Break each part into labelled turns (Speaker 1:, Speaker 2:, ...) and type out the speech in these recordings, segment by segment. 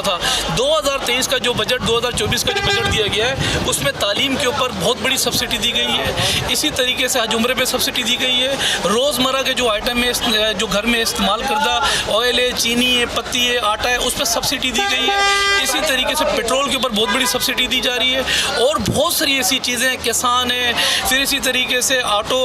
Speaker 1: था 2023 का जो बजट 2024 का जो बजट दिया गया है उसमें तालीम के ऊपर बहुत बड़ी सब्सिडी दी गई है। इसी तरीके से हज उम्रे पे सब्सिडी दी गई है। रोज़मर्रा के जो आइटम है जो घर में इस्तेमाल करदा ऑयल है, चीनी है, पत्ती है, आटा है, उस पर सब्सिडी दी गई है। इसी तरीके से पेट्रोल के ऊपर बहुत बड़ी सब्सिडी दी जा रही है और बहुत सारी ऐसी चीज़ें हैं, किसान है, फिर इसी तरीके से ऑटो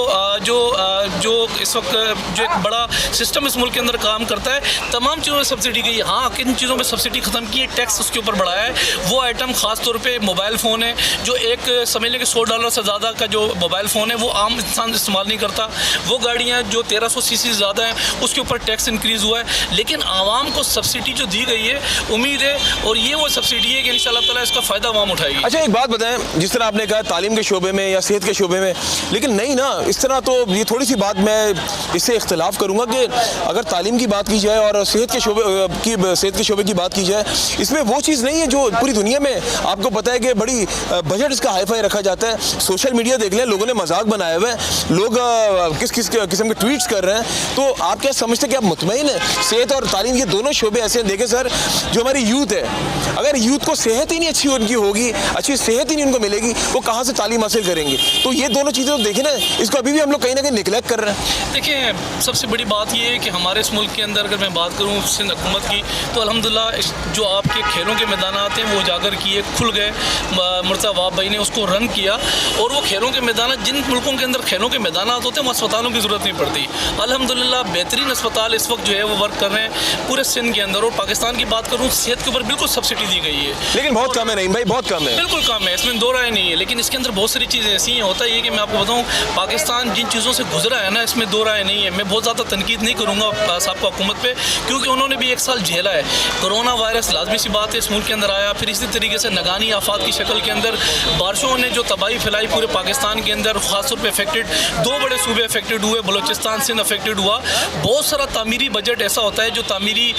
Speaker 1: जो इस वक्त जो एक बड़ा सिस्टम इस मुल्क के अंदर काम करता है, तमाम चीज़ों में सब्सिडी गई है। हाँ, किन चीज़ों में सब्सिडी ख़त्म की है, टैक्स उसके ऊपर बढ़ाया है। वो आइटम ख़ास तौर पे मोबाइल फ़ोन है जो एक समझ लें कि $100 से ज़्यादा का जो मोबाइल फ़ोन है वो आम इंसान इस्तेमाल नहीं करता। वो गाड़ियाँ जो 1300 cc से ज़्यादा हैं उसके ऊपर टैक्स इंक्रीज़ हुआ है। लेकिन आवाम को सब्सिडी जो दी गई है, उम्मीद है और ये वो सब्सिडी है कि इंशाअल्लाह ताला इसका फ़ायदा आवाम उठाएगी।
Speaker 2: अच्छा, एक बात बताएं, जिस तरह आपने कहा तालीम के शोबे में या सेहत के शोबे में, लेकिन नहीं ना, इस तरह तो ये थोड़ी सी बात मैं इससे इख्तिलाफ़ करूँगा कि अगर तालीम की बात की जाए और सेहत के शोबे की बात की जाए, इसमें वो चीज़ नहीं है जो पूरी दुनिया में आपको पता है कि बड़ी बजट इसका हाई फाई रखा जाता है। सोशल मीडिया देख लें, लोगों ने मजाक बनाया हुआ है, लोग किस किस किस्म के ट्वीट्स कर रहे हैं। तो आप क्या समझते हैं कि आप मुतमईन हैं? सेहत और तालीम ये दोनों शोबे ऐसे हैं। देखें सर, जो हमारी यूथ है, अगर यूथ को सेहत ही नहीं अच्छी उनकी होगी, अच्छी सेहत ही नहीं उनको मिलेगी, वो कहाँ से तालीम हासिल करेंगे? तो ये दोनों चीज़ें तो देखें ना, इसको अभी भी हम लोग कहीं ना कहीं निगलेक्ट कर रहे हैं।
Speaker 1: देखिए, सबसे बड़ी बात ये है कि हमारे इस मुल्क के अंदर अगर मैं बात करूँ सिंध हुकूमत की, तो अल्हम्दुलिल्लाह जो आपके खेलों के मैदान आते हैं वो उजागर किए, खुल गए। मुर्तज़ा वहाब भाई ने उसको रन किया और वो खेलों के मैदान, जिन मुल्कों के अंदर खेलों के मैदान होते हैं वहाँ अस्पतालों की ज़रूरत नहीं पड़ती। अल्हम्दुलिल्लाह बेहतरीन अस्पताल इस वक्त जो है वो वर्क कर रहे हैं पूरे सिंध के अंदर। और पाकिस्तान की बात करूँ, सेहत के ऊपर बिल्कुल सब्सिडी दी गई है,
Speaker 2: लेकिन बहुत कम है। नहीं भाई, बहुत कम है, बिल्कुल
Speaker 1: कम है, इसमें दो राय नहीं है। लेकिन इसके अंदर बहुत सारी चीज़ें ऐसी हैं। होता ये कि मैं आपको बताऊँ, पाकिस्तान जिन चीज़ों से गुजरा है ना, इसमें दो राय नहीं है। मैं बहुत ज़्यादा तनकीद नहीं करूँगा साहब हुकूमत पे, क्योंकि उन्होंने भी एक साल झेला है। कोरोना वायरस लाजमी सी बात है इस मुल्क के अंदर आया, फिर इसी तरीके से नगानी आफात की शक्ल के अंदर बारिशों ने जो तबाही फैलाई पूरे पाकिस्तान के अंदर, खासतौर पे अफेक्टेड दो बड़े सूबे अफेक्टेड हुए, बलोचिस्तान सिंध अफेक्टेड हुआ। बहुत सारा तामीरी बजट ऐसा होता है जो तामीरी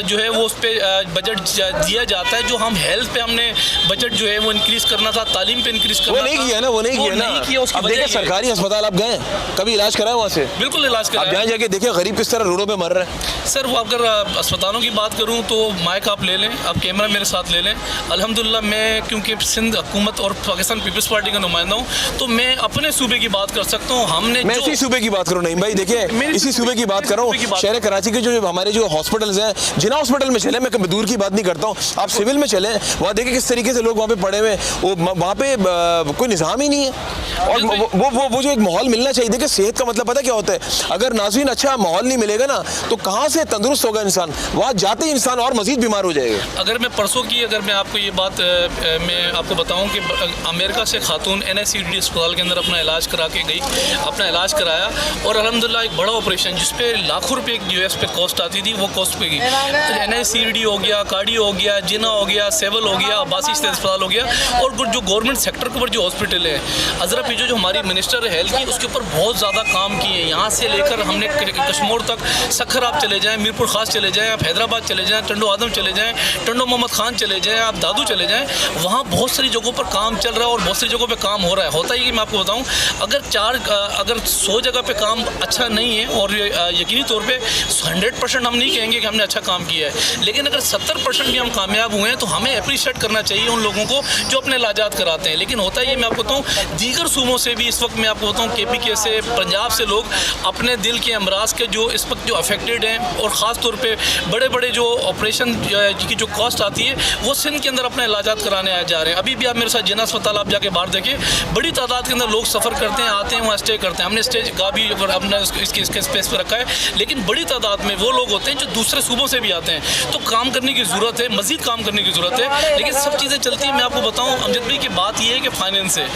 Speaker 1: जो है वो उस पर बजट दिया जाता है, जो हम हेल्थ पे हमने बजट जो है वो इंक्रीज़ करना था, तालीम पे इंक्रीज़ करना था,
Speaker 2: वो नहीं किया ना, वो नहीं किया। उसकी वजह सरकारी अस्पताल आप गए, कभी इलाज कराया वहाँ से?
Speaker 1: बिल्कुल इलाज कराया।
Speaker 2: आप जहाँ जाके देखिए गरीब किस तरह रोडों पे मर रहे हैं।
Speaker 1: सर, वो अगर अस्पतालों की बात करूँ तो माइक आप ले लें, आप कैमरा मेरे साथ ले लें। अल्हम्दुलिल्लाह मैं क्योंकि सिंध हुकूमत और पाकिस्तान पीपल्स पार्टी का नुमाइंदा हूँ, तो मैं अपने सूबे की बात कर सकता हूँ। हमने
Speaker 2: मैं इसी सूबे की बात करूँ, नहीं भाई, देखिए इसी सूबे की बात कर रहा हूँ। शहर कराची के जो हमारे जो हॉस्पिटल्स हैं, जिना हॉस्पिटल में चले, मैं कभी दूर की बात नहीं करता हूँ, आप सिविल में चले, वहाँ देखिए किस तरीके से लोग वहाँ पे पड़े हुए, वहाँ पे कोई निज़ाम ही नहीं है। और वो जो एक माहौल मिलना चाहिए। देखिए, सेहत का मतलब पता क्या होता है? अगर नाज़रीन अच्छा माहौल नहीं मिलेगा ना, तो कहाँ से तंदुरुस्त होगा इंसान? वहाँ जाते ही इंसान और मजीद बीमार हो जाएगा।
Speaker 1: अगर मैं परसों की अगर मैं आपको ये बात मैं आपको बताऊं कि अमेरिका से खातून NICD अस्पताल के अंदर अपना इलाज करा के गई, अपना इलाज कराया और अल्हम्दुलिल्लाह एक बड़ा ऑपरेशन जिस पे लाखों रुपए US पे कॉस्ट आती थी, वो कॉस्ट पे गई। तो NICD हो गया, कार्डियो हो गया, जिना हो गया, सेवल हो गया, अब्बासी अस्पताल हो गया, और जो गवर्नमेंट सेक्टर के ऊपर जो हॉस्पिटल है, अजरा पीजो जो हमारी मिनिस्टर है हेल्थ की, उसके ऊपर बहुत ज़्यादा काम किए। यहाँ से लेकर हमने कश्मीर तक, सखर आप चले जाएँ, मीरपुर खास चले जाएँ, आप हैदराबाद चले जाएँ, टंडो आदम चले जाएँ, टंडो मोहम्मद खान चले जाएँ, आप दादू चले जाएँ, वहाँ बहुत सारी जगहों पर काम चल रहा है और बहुत सारी जगहों पे काम हो रहा है। होता है कि मैं आपको बताऊँ, अगर 100 जगह पे काम अच्छा नहीं है, और यकीनी तौर पे 100% हम नहीं कहेंगे कि हमने अच्छा काम किया है, लेकिन अगर 70% भी हम कामयाब हुए हैं तो हमें अप्रिशिएट करना चाहिए उन लोगों को जो अपने इलाजात कराते हैं। लेकिन होता है ये, मैं आपको बताऊँ, दीगर सूबों से भी इस वक्त मैं आपको बताऊँ KPK से, पंजाब से लोग अपने दिल के अमराज के जो इस वक्त जो अफेक्टेड हैं, और ख़ास तौर पे बड़े बड़े जो ऑपरेशन की जो कॉस्ट आती है, वो सिंध के अंदर अपने इलाजात कराने आ जा रहे हैं। अभी भी आप मेरे साथ जिना अस्पताल आप जाके बाहर देखिए, बड़ी तादाद के अंदर लोग सफ़र करते हैं, आते हैं, वहाँ स्टे करते हैं। हमने स्टे का भी अपना इसके स्पेस पर रखा है, लेकिन बड़ी तादाद में वो लोग होते हैं जो दूसरे सूबों से भी आते हैं। तो काम करने की ज़रूरत है, मज़ीद काम करने की ज़रूरत है, लेकिन सब चीज़ें चलती हैं। मैं आपको बताऊँ अमजद भाई की बात ये है कि फाइनेंस है।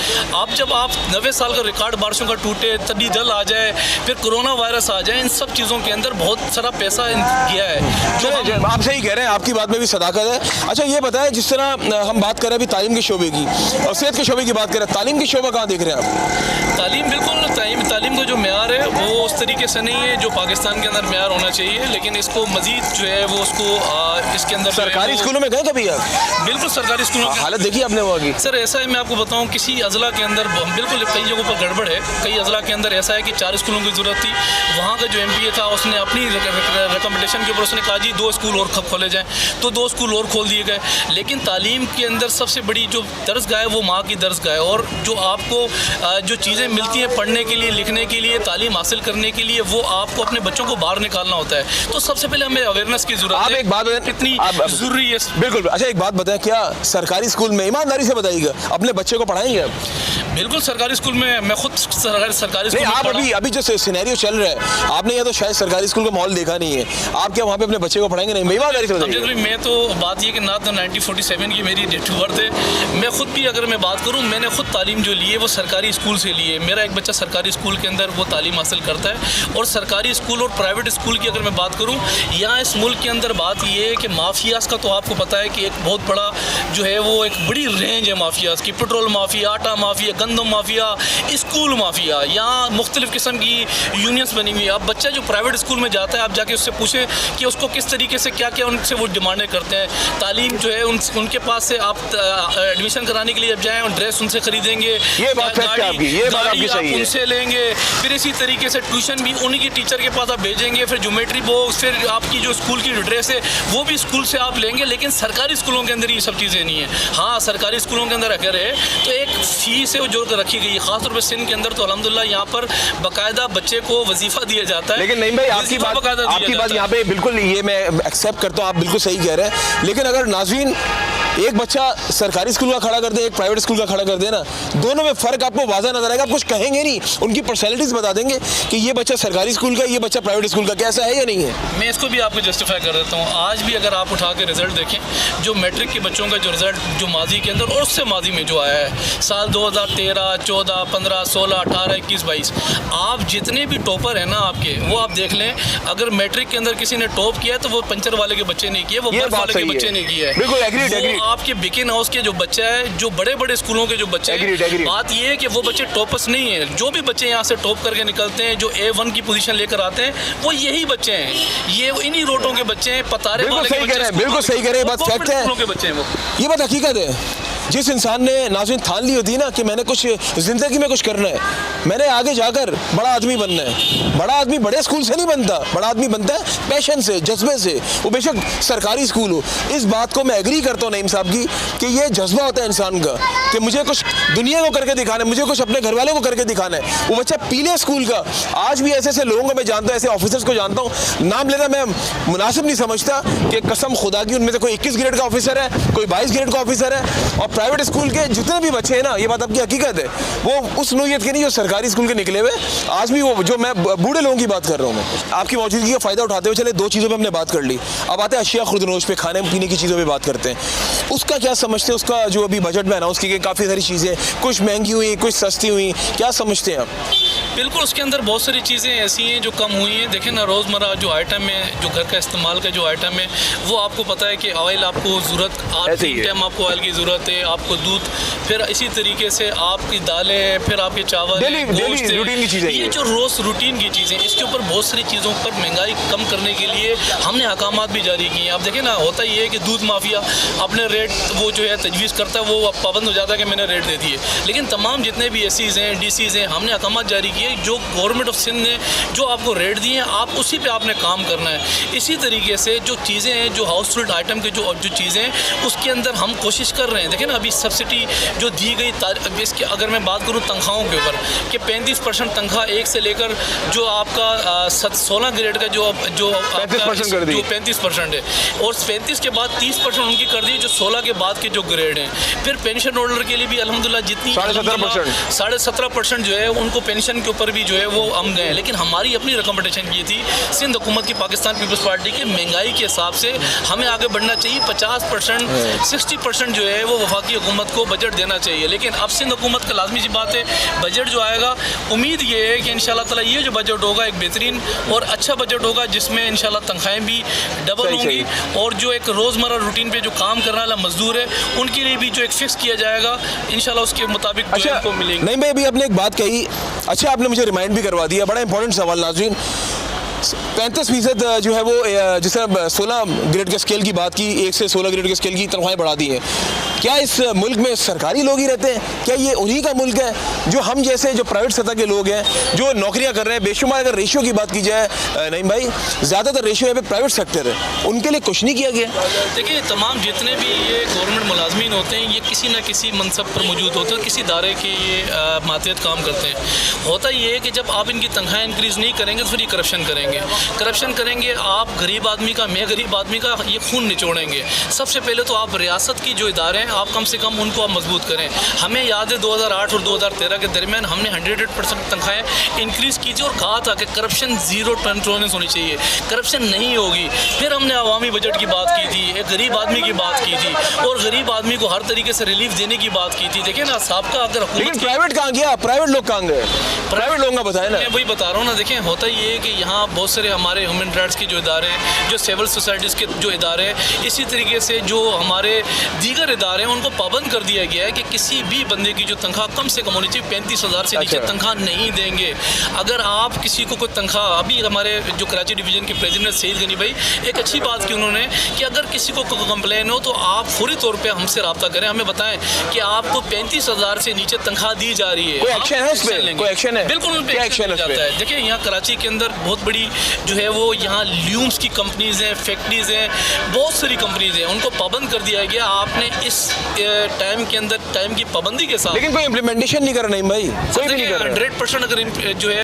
Speaker 1: जब आप 90 साल का रिकॉर्ड बारिशों का टूटे, तड़ी जल आ जाए, फिर कोरोना वायरस आ जाए, इन सब चीज़ों के अंदर बहुत सारा पैसा गया है। जो
Speaker 2: आप सही कह रहे हैं, आपकी बात में भी सदाकत है। अच्छा, ये बताएं, जिस तरह हम बात कर रहे हैं अभी तालीम के शोबे की और सेहत के शोबे की बात करें, तालीम की शोबा कहाँ देख रहे हैं आप?
Speaker 1: तालीम बिल्कुल, तालीम का जो मेयार है वो उस तरीके से नहीं है जो पाकिस्तान के अंदर मेयार होना चाहिए, लेकिन इसको मजीद जो है वो उसको इसके अंदर
Speaker 2: सरकारी स्कूलों में गए कभी आप?
Speaker 1: बिल्कुल, सरकारी स्कूलों की
Speaker 2: हालत देखी आपने वहाँ की?
Speaker 1: सर, ऐसा है, मैं आपको बताऊँ, किसी अजला के अंदर बिल्कुल कई जगहों पर गड़बड़ है। कई अजला के अंदर ऐसा है कि 4 स्कूलों की ज़रूरत थी, वहाँ का जो MPA था उसने अपनी रिकमेंडेशन के ऊपर उसने कहा जी 2 स्कूल और खोले जाएँ। तो 2 स्कूल और खोल दिए गए। लेकिन तालीम के अंदर सबसे बड़ी जो दरसगाह है वो माँ की दरसगाह है, और जो आपको जो चीज़ें मिलती हैं पढ़ने के लिए, लिखने के लिए, तालीम हासिल करने के लिए, वो आपको अपने बच्चों को बाहर निकालना होता है। तो सबसे पहले हमें अवेयरनेस की जरूरत है।
Speaker 2: आप एक बात
Speaker 1: कितनी जरूरी है।
Speaker 2: बिल्कुल। अच्छा, एक बात बताएं, क्या सरकारी स्कूल में, ईमानदारी से बताइएगा, अपने बच्चे को पढ़ाएंगे आप?
Speaker 1: बिल्कुल सरकारी स्कूल में, मैं खुद सरकारी स्कूल
Speaker 2: नहीं,
Speaker 1: में
Speaker 2: आप अभी जो सिनेरियो चल रहा है, आपने या तो शायद सरकारी स्कूल का माहौल देखा नहीं है, आप क्या वहाँ पे अपने बच्चे को पढ़ाएंगे? नहीं, ईमानदारी से बताइए।
Speaker 1: मैं तो बात ये कि ना तो 1947 की मेरी डेट ऑफ बर्थ है। मैं खुद भी अगर मैं बात करूँ, मैंने खुद तालीम जो ली है वो सरकारी स्कूल से ली है। मेरा एक बच्चा सरकारी स्कूल के अंदर वो तालीम हासिल करता है। और सरकारी स्कूल और प्राइवेट स्कूल की अगर मैं बात करूँ, यहाँ इस मुल्क के अंदर बात ये है कि माफियाज का तो आपको पता है कि एक बहुत बड़ा जो है वो एक बड़ी रेंज है माफियाज की। पेट्रोल माफिया, आटा माफिया, गंदम माफिया, स्कूल माफिया, यहाँ मुख्तलिफ किस्म की यूनियंस बनी हुई है। अब बच्चा जो प्राइवेट स्कूल में जाता है, आप जाके उससे पूछें कि उसको किस तरीके से क्या क्या उनसे वो डिमांडें करते हैं। तालीम जो है उनके पास से आप एडमिशन कराने के लिए अब जाएँ, ड्रेस उनसे खरीदेंगे,
Speaker 2: ये बात आपकी सही है,
Speaker 1: उनसे लेंगे। फिर इसी तरीके से ट्यूशन भी उन्हीं के टीचर के पास आप भेजेंगे। फिर ज्योमेट्री बॉक्स, फिर आपकी जो स्कूल की ड्रेस है वो भी स्कूल से आप लेंगे। लेकिन सरकारी स्कूलों के अंदर ये सब चीज़ें नहीं है। हाँ, सरकारी स्कूलों के अंदर अगर है तो एक फीस है जो रखी गई है, खासतौर पर सिंध के अंदर तो अल्हम्दुलिल्लाह यहाँ पर बाकायदा बच्चे को वजीफा दिया जाता है।
Speaker 2: लेकिन नहीं भाई, आपकी बात यहाँ पे बिल्कुल ये मैं एक्सेप्ट करता हूँ, आप बिल्कुल सही कह रहे हैं। लेकिन अगर नाज़रीन एक बच्चा सरकारी स्कूल का खड़ा कर दे, एक प्राइवेट स्कूल का खड़ा कर दे ना, दोनों में फ़र्क आपको वाज़ा नजर आएगा। आप कुछ कहेंगे नहीं, उनकी पर्सनैलिटीज़ बता देंगे कि ये बच्चा सरकारी स्कूल का, ये बच्चा प्राइवेट स्कूल का, कैसा है या नहीं है।
Speaker 1: मैं इसको भी आपको जस्टिफाई कर देता हूँ। आज भी अगर आप उठा के रिजल्ट देखें, जो मैट्रिक के बच्चों का जो रिजल्ट जो माजी के अंदर और उससे माजी में जो आया है, साल 2013, 14, 15, 16, 18, 21, 22, आप जितने भी टॉपर हैं ना आपके, वो आप देख लें। अगर मैट्रिक के अंदर किसी ने टॉप किया है तो वो पंचर वाले के बच्चे ने किया, वो बर्फ वाले के बच्चे ने किया है।
Speaker 2: बिल्कुल एग्रीड।
Speaker 1: आपके बिकिन हाउस के जो बच्चा है, जो बड़े बड़े स्कूलों के जो बच्चे हैं, बात ये है कि वो बच्चे टॉपर्स नहीं है। जो भी बच्चे यहाँ से टॉप करके निकलते हैं, जो A1 की पोजीशन लेकर आते हैं, वो यही बच्चे हैं। ये इन्हीं रोटों के बच्चे हैं, पतारे वाले के बच्चे हैं।
Speaker 2: बिल्कुल सही कह रहे हैं, बात फैक्ट है, ये बात हकीकत है। जिस इंसान ने नाज़रीन ठान ली होती है ना कि मैंने कुछ ज़िंदगी में कुछ करना है, मैंने आगे जाकर बड़ा आदमी बनना है। बड़ा आदमी बड़े स्कूल से नहीं बनता, बड़ा आदमी बनता है पैशन से, जज्बे से, वो बेशक सरकारी स्कूल हो। इस बात को मैं एग्री करता हूँ नईम साहब की कि ये जज्बा होता है इंसान का कि मुझे कुछ दुनिया को करके दिखाना है, मुझे कुछ अपने घर वालों को करके दिखाना है। वो बच्चा पीले स्कूल का, आज भी ऐसे ऐसे लोगों को मैं जानता हूँ, ऐसे ऑफिसर्स को जानता हूँ, नाम लेना मैं मुनासिब नहीं समझता कि कसम खुदा की उनमें से कोई 21 ग्रेड का ऑफिसर है, कोई 22 ग्रेड का ऑफिसर है। और प्राइवेट स्कूल के जितने भी बच्चे हैं ना, ये बात आपकी हकीकत है, वो उस नोयत के नहीं जो सरकारी स्कूल के निकले हुए। आज भी वो जो मैं बूढ़े लोगों की बात कर रहा हूँ, मैं आपकी मौजूदगी का फ़ायदा उठाते हुए चले 2 चीज़ों पे हमने बात कर ली। अब आते हैं अशिया खुर्दनोश पे, खाने पीने की चीज़ों पे बात करते हैं। उसका क्या समझते हैं, उसका जो अभी बजट में अनाउंस की गई काफ़ी सारी चीज़ें, कुछ महंगी हुई, कुछ सस्ती हुई, क्या समझते हैं आप?
Speaker 1: बिल्कुल, उसके अंदर बहुत सारी चीज़ें ऐसी हैं जो कम हुई हैं। देखें ना, रोज़मर्रा जो आइटम है, जो घर का इस्तेमाल का जो आइटम है, वो आपको पता है कि ऑयल आपको ज़रूरत, 3 टाइम आपको ऑयल की ज़रूरत है, आपको दूध, फिर इसी तरीके से आपकी दालें, फिर आपके चावल,
Speaker 2: डेली रूटीन की चीज़ें,
Speaker 1: ये जो रोज़ रूटीन की चीज़ें, इसके ऊपर बहुत सारी चीज़ों पर महंगाई कम करने के लिए हमने अहकामात भी जारी किए हैं। अब देखें ना, होता ये है कि दूध माफिया अपने रेट वो जो है तजवीज़ करता है, वो पाबंद हो जाता है कि मैंने रेट दे दिए। लेकिन तमाम जितने भी एसीज़ हैं, डीसीज़ हैं, हमने अहकामात जारी किए, जो गवर्नमेंट ऑफ सिंध ने जो आपको रेट दिए हैं, आप उसी पे आपने काम करना है। इसी तरीके से जो चीज़ें हैं, जो हाउस होल्ड आइटम के जो चीज़ें हैं, उसके अंदर हम कोशिश कर रहे हैं। देखें ना, अभी सब्सिडी जो दी गई, इसके अगर मैं बात करूँ तनख्वाहों के ऊपर कि 35% तनख्वाह 1 से लेकर जो आपका 16 ग्रेड का जो 35% है, और 35 के बाद 30% उनकी कर दी जो 16 के बाद के जो ग्रेड हैं। फिर पेंशन होल्डर के लिए भी अल्हम्दुलिल्लाह जितनी 17.5% जो है उनको पेंशन के ऊपर भी जो है वो हम गए हैं। लेकिन हमारी अपनी रिकमेंडेशन ये थी सिंध हुकूमत की, पाकिस्तान पीपल्स पार्टी की, महंगाई के हिसाब से हमें आगे बढ़ना चाहिए। 50%, 60% जो है वो वफाकी हुकूमत को बजट देना चाहिए। लेकिन अब सिंध हुकूमत का लाजमी सी बात है, बजट जो आएगा, उम्मीद ये है कि इंशाल्लाह ताला ये जो बजट होगा एक बेहतरीन और अच्छा बजट होगा, जिसमें इंशाल्लाह तनख्वाहें भी डबल होंगी, और जो एक रोज़मर्रा रूटीन पे जो काम करने वाला मजदूर है उनके लिए भी जो एक फिक्स किया जाएगा, इंशाल्लाह उसके मुताबिक जो उनको मिलेंगे।
Speaker 2: नहीं भाई, अभी आपने एक बात कही, अच्छा आपने मुझे रिमाइंड भी करवा दिया, बड़ा इंपॉर्टेंट सवाल नाज़रीन। 35% जो है वो जिस तरह 16 ग्रेड के स्केल की बात की, 1 से 16 ग्रेड के स्केल की तनख्वाहें बढ़ा दी हैं, क्या इस मुल्क में सरकारी लोग ही रहते हैं? क्या ये उन्हीं का मुल्क है? जो हम जैसे जो प्राइवेट सतह के लोग हैं, जो नौकरियां कर रहे हैं, बेशुमार अगर रेशियो की बात की जाए नहीं भाई, ज़्यादातर रेशियो यहाँ पे प्राइवेट सेक्टर है, उनके लिए कुछ नहीं किया गया।
Speaker 1: देखिए, तमाम जितने भी ये गवर्नमेंट मुलाजमीन होते हैं, ये किसी न किसी मनसब पर मौजूद होते हैं, किसी दायरे के ये मातहत काम करते हैं। होता ये है कि जब आप इनकी तनख्वाह इंक्रीज़ नहीं करेंगे तो फिर ये करप्शन करेंगे। आप गरीब आदमी का, मैं गरीब आदमी का ये खून निचोड़ेंगे। सबसे पहले तो आप रियासत की जो इदारे हैं, आप कम से कम उनको आप मजबूत करें। हमें याद है 2008 और 2013 के दरमियान हमने 100% तनख्वाहें इंक्रीज़ की थी और कहा था कि करप्शन ज़ीरो टॉलरेंस होनी चाहिए, करप्शन नहीं होगी। फिर हमने अवामी बजट की बात की थी, एक गरीब आदमी की बात की थी और गरीब आदमी को हर तरीके से रिलीफ देने की बात की थी। देखिए ना, सबका अगर
Speaker 2: लेकिन प्राइवेट कहाँ गया? प्राइवेट लोग कहाँ गए? प्राइवेट लोगों का बताए ना।
Speaker 1: मैं वही बता रहा हूँ ना। देखें, होता ये है कि यहाँ बहुत सारे हमारे ह्यूमन राइट्स के जो इदारे हैं, जो सिविल सोसाइटीज़ के जो इदारे हैं, इसी तरीके से जो हमारे दीगर इदारे हैं, उनको पाबंद कर दिया गया है कि किसी भी बंदे की जो तनख्वाह कम से कम होनी चाहिए, 35,000 से नीचे तनख्वाह नहीं देंगे। अगर आप किसी को कोई तनख्वाह, अभी हमारे जो कराची डिवीज़न के प्रेसिडेंट सईद गनी भाई, एक अच्छी बात की उन्होंने कि अगर किसी को कंप्लेन हो तो आप फौरी तौर पर हमसे रब्ता करें, हमें बताएं कि आपको 35,000 से नीचे तनख्वाह दी जा रही है।
Speaker 2: कोई एक्शन है उस पे? कोई एक्शन है?
Speaker 1: बिल्कुल उन पे एक्शन जाता है। देखिए, यहाँ कराची के अंदर बहुत बड़ी जो है वो यहाँ ल्यूम्स की कंपनीज़ हैं, फैक्ट्रीज़ हैं, बहुत सारी कंपनीज़ हैं, उनको पाबंद कर दिया गया। आपने इस टाइम के अंदर टाइम की पाबंदी के साथ,
Speaker 2: लेकिन कोई इम्प्लीमेंटेशन नहीं कर रहा। नहीं भाई, कोई भी नहीं कर रहा।
Speaker 1: 100% अगर जो है